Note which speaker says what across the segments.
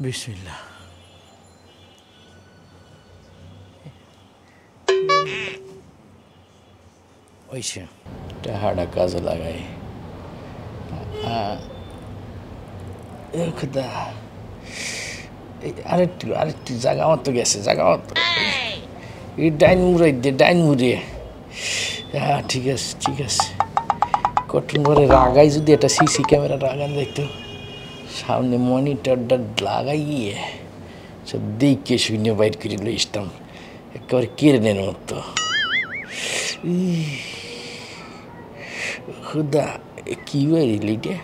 Speaker 1: বিসমিল্লাহ। ওইসে টাহাটা কাজে লাগাই। খুদা আরেকটু জায়গা মতো গেছে, জায়গা মতো এই ডাইন মুড়াই দিয়ে ডাইন মুড়িয়ে। হ্যাঁ ঠিক আছে। কটন করে রাগাই যদি একটা সিসি ক্যামেরা লাগান দেখতো, সামনে মনিটরটা লাগাইয়ে সব দেখে শূন্য বাইর করে লইসতাম একেবারে কেড়ে নেন মতো। খুদা কি বাইরিল এটা?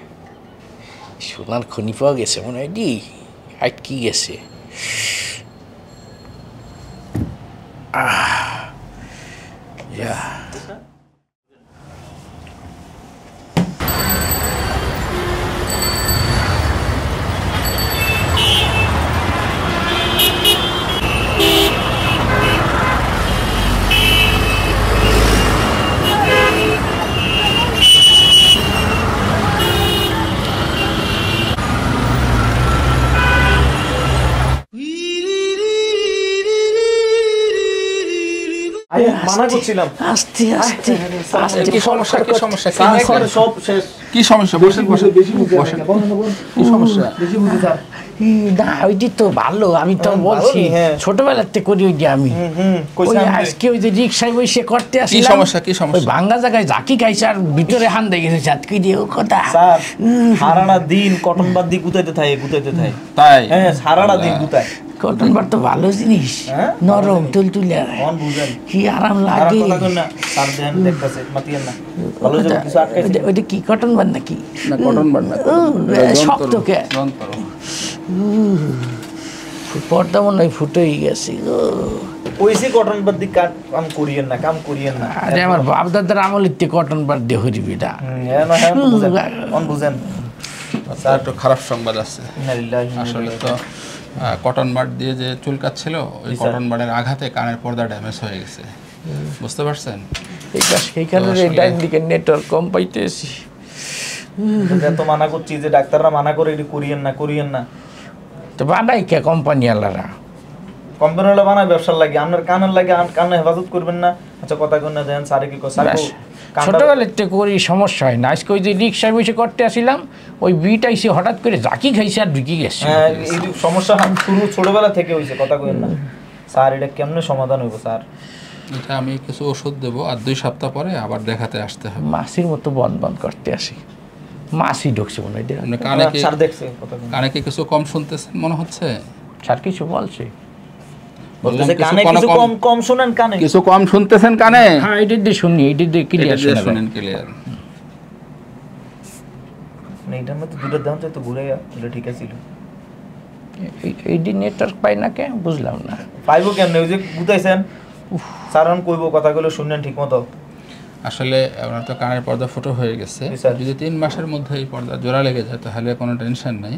Speaker 1: সোনার খনি পাওয়া গেছে মনে হয় ডি, আটকি গেছে।
Speaker 2: মানা করছিলাম
Speaker 1: আস্তে আস্তে
Speaker 3: কি সমস্যা কি সমস্যা বসেন কি সমস্যা?
Speaker 1: না ওইটি তো ভালো, আমি তো বলছি ছোটবেলার থেকে করি ওই যে আমি আজকে ওই যে রিক্সায় বসে করতে আসি।
Speaker 3: কি সমস্যা?
Speaker 1: ভাঙ্গা জায়গায় জাকি খাইছে আর ভিতরে হান দিয়ে গেছে চাতকি দিয়ে কথা।
Speaker 2: সারাটা দিন কটন বাদ দিয়ে গুতাইতে থাকে
Speaker 3: তাই?
Speaker 2: হ্যাঁ সারাটা দিন গুতায়।
Speaker 1: কটন বার তো ভালো জিনিস, নরম তুলতুলে কি আরাম লাগে। ওইটা কি কটন বার নাকি?
Speaker 3: কটন বার না,
Speaker 1: শক্ত কে পর্দা মনে হয় ফুটেই গেছে।
Speaker 2: ওইসি কটন বাদ দিয়ে কাম করিয়েন না।
Speaker 1: আরে আমার বাপ দাদার আমলের থেকে কটন বার দিয়ে হরিবি না।
Speaker 2: বুঝেন
Speaker 3: স্যার একটু খারাপ সংবাদ আছে। আসলে তো কটন বাড দিয়ে যে চুলকাচ্ছিল ওই কটন বাডের আঘাতে কানের পর্দা ড্যামেজ হয়ে গেছে, বুঝতে পারছেন?
Speaker 1: সেইখানে ডাইন দিকে নেটওয়ার্ক কম পাইতেছি।
Speaker 2: এত মানা করছি যে ডাক্তাররা মানা করে এটি করিয়েন না।
Speaker 1: তো বানাই কে কোম্পানি ওয়ালারা?
Speaker 2: কোম্পানি ওয়ালা বানায় ব্যবসার লাগে, আপনার কানের লাগে কানে হেফাজত করবেন না। আচ্ছা কথা কন না দেন স্যারে কি
Speaker 1: ছোটবেলার থেকে করি সমস্যা হয় না। আজকে ওই যে রিক্সায় বসে করতে আসছিলাম ওই বিট আইসে হঠাৎ করে জাকি খাইছে আর ঢুকি গেছে।
Speaker 2: এই সমস্যা শুরু ছোটবেলা থেকে হয়েছে, কথা কইেন না স্যার। এটা কেমনে সমাধান হইব স্যার?
Speaker 3: এটা আমি কিছু ওষুধ দেবো আর 2 সপ্তাহ পরে আবার দেখাতে আসতে হবে।
Speaker 1: মাসির মতো বন্ধ করতে আসি, মাসি ঢুকছে মনে হয়।
Speaker 3: কানে কি কিছু কম শুনতেছেন মনে হচ্ছে?
Speaker 1: স্যার কিছু বলছে,
Speaker 2: কম শুনেন কানে,
Speaker 3: কিছু কম শুনতেছেন কানে?
Speaker 1: হ্যাঁ এটা দিয়ে শুনি, এটা দিয়ে ক্লিয়ার
Speaker 3: শুনেন ক্লিয়ার।
Speaker 2: এইটার মধ্যে দুটো দাম তো ঘুরে গেল, ঠিক আছে।
Speaker 1: এই দিন নেটওয়ার্ক পাই না কে বুঝলাম না।
Speaker 2: পাইবো কেমনে? ওই যে গুতাইছেন স্যার, কইবো কথাগুলো শুনলেন ঠিক মতো।
Speaker 3: আসলে আপনার তো কানের পর্দা ফুটো হয়ে গেছে, যদি 3 মাসের মধ্যে এই পর্দা জোড়া লেগে যায় তাহলে কোনো টেনশন নেই।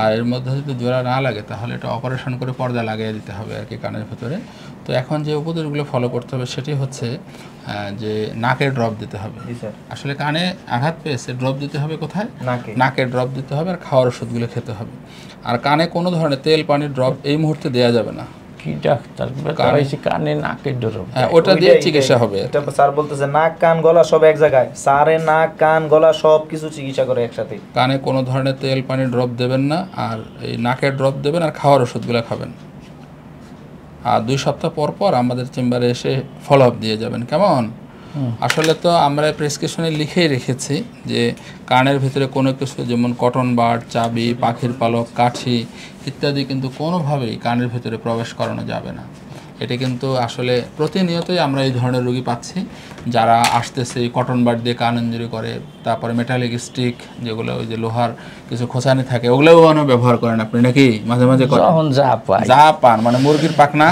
Speaker 3: আর এর মধ্যে যদি জোড়া না লাগে তাহলে এটা অপারেশন করে পর্দা লাগিয়ে দিতে হবে আর কি কানের ভেতরে। তো এখন যে উপদেশগুলো ফলো করতে হবে সেটি হচ্ছে যে নাকে ড্রপ দিতে হবে। আসলে কানে আঘাত পেয়েছে, ড্রপ দিতে হবে কোথায়? নাকে ড্রপ দিতে হবে আর খাওয়ার ওষুধগুলো খেতে হবে। আর কানে কোনো ধরনের তেল পানির ড্রপ এই মুহূর্তে দেওয়া যাবে না।
Speaker 1: কি ডাক্তার কানে নাকের ড্রপ?
Speaker 3: ওটা দিয়ে চিকিৎসা হবে।
Speaker 2: এটা স্যার বলতেছে নাক কান গলা সব এক জায়গায়। স্যারে নাক কান গলা সব কিছু চিকিৎসা করে একসাথে।
Speaker 3: কানে কোনো ধরনের তেল পানির ড্রপ দেবেন না, আর এই নাকের ড্রপ দেবেন আর খাওয়ার ওষুধগুলো খাবেন। আর 2 সপ্তাহ পর পর আমাদের চেম্বারে এসে ফলো আপ দিয়ে যাবেন, কেমন? আসলে তো আমরা প্রেসক্রিপশনে লিখেই রেখেছি যে কানের ভিতরে কোনো কিছু যেমন কটন বাড, চাবি, পাখির পালক, কাঠি ইত্যাদি কিন্তু কোনোভাবেই কানের ভিতরে প্রবেশ করানো যাবে না। এটা কিন্তু আসলে প্রতিনিয়তই আমরা এই ধরনের রোগী পাচ্ছি যারা আসতেছে কটন বাড দিয়ে কান ইনজুরি করে, তারপরে মেটালিক স্টিক যেগুলো ওই যে লোহার কিছু খোঁচানি থাকে ওগুলোও ব্যবহার করেন আপনি নাকি? মাঝে মাঝে যা পান মানে মুরগির পাখনা,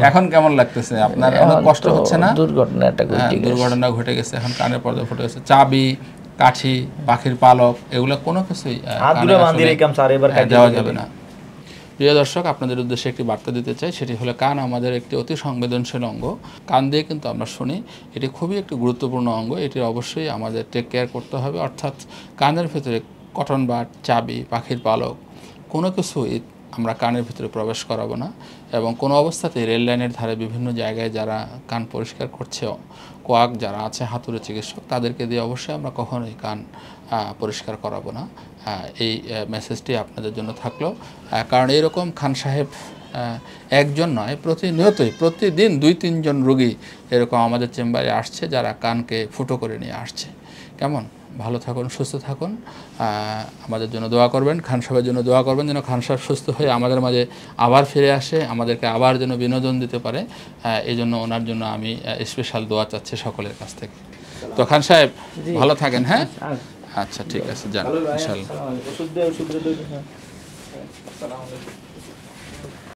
Speaker 3: এখন কেমন লাগতেছে আপনার? অনেক কষ্ট হচ্ছে না? দুর্ঘটনা ঘটে গেছে, এখন কানের পর্দা ফুটে গেছে। চাবি, কাঠি, পাখির পালক এগুলো কোনো কিছুই দেওয়া যাবে না। প্রিয় দর্শক, আপনাদের উদ্দেশ্যে একটি বার্তা দিতে চাই, সেটি হলো কান আমাদের একটি অতি সংবেদনশীল অঙ্গ। কান দিয়ে কিন্তু আমরা শুনি, এটি খুবই একটি গুরুত্বপূর্ণ অঙ্গ। এটি অবশ্যই আমাদের টেক কেয়ার করতে হবে। অর্থাৎ কানের ভেতরে কটন বাড, চাবি, পাখির পালক কোনো কিছুই আমরা কানের ভিতরে প্রবেশ করাবো না। এবং কোনো অবস্থাতেই রেল লাইনের ধারে বিভিন্ন জায়গায় যারা কান পরিষ্কার করছে, কোয়াক যারা আছে হাতুড়ে চিকিৎসক, তাদেরকে দিয়ে অবশ্যই আমরা কখনোই কান পরিষ্কার করাবো না। এই মেসেজটি আপনাদের জন্য থাকলো। কারণ এইরকম খান সাহেব একজন নয়, প্রতিনিয়তই প্রতিদিন 2-3 জন রোগী এরকম আমাদের চেম্বারে আসছে যারা কানকে ফুটো করে নিয়ে আসছে। কেমন? ভালো থাকুন, সুস্থ থাকুন, আমাদের জন্য দোয়া করবেন, খান সাহেবের জন্য দোয়া করবেন যেন খান সাহেব সুস্থ হয়ে আমাদের মাঝে আবার ফিরে আসে, আমাদেরকে আবার যেন বিনোদন দিতে পারে। এই জন্য ওনার জন্য আমি স্পেশাল দোয়া চাচ্ছি সকলের কাছ থেকে। তো খান সাহেব ভালো থাকেন। হ্যাঁ, আচ্ছা ঠিক আছে, যান ইনশাআল্লাহ।
Speaker 2: ওষুধ দিয়ে ওষুধ দিয়ে